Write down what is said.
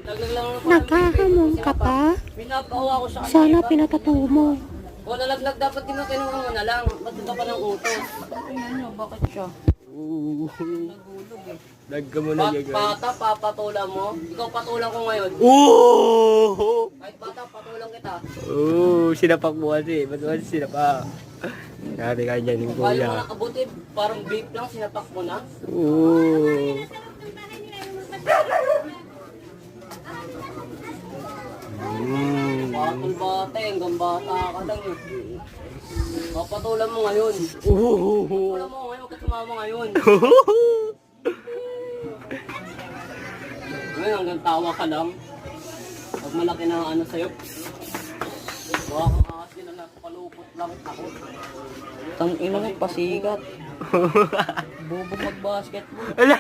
Naghahamon ka pa? Pinapawa ko sa kanya. Sana pinatato mo. O nalaglag dapat din natin ng na lang. Ba't ito pa ng utos? Tingnan nyo, bakit siya? Nagulog eh. Nagka mo na yan. Bata, papatulan mo. Ikaw patulan ko ngayon. Oo! Kahit bata, patulan kita. Oo, sinapak mo kasi. Ba't mo kasi sinapak? Kaya ka dyan yung Kaya mo kuya. nakabuti, parang vape lang, sinapak mo na. Oo. Patol bata, hanggang bata ka lang eh. Papatulan mo ngayon. Oo. Patulan mo ngayon, kasama mo ngayon. Ngayon, hanggang tawa ka lang. Pag malaki na ano sa'yo, baka kang asin na napapalupot lang ako. Tang ina mo, pasigat. Bobo mag-basketball. Ala!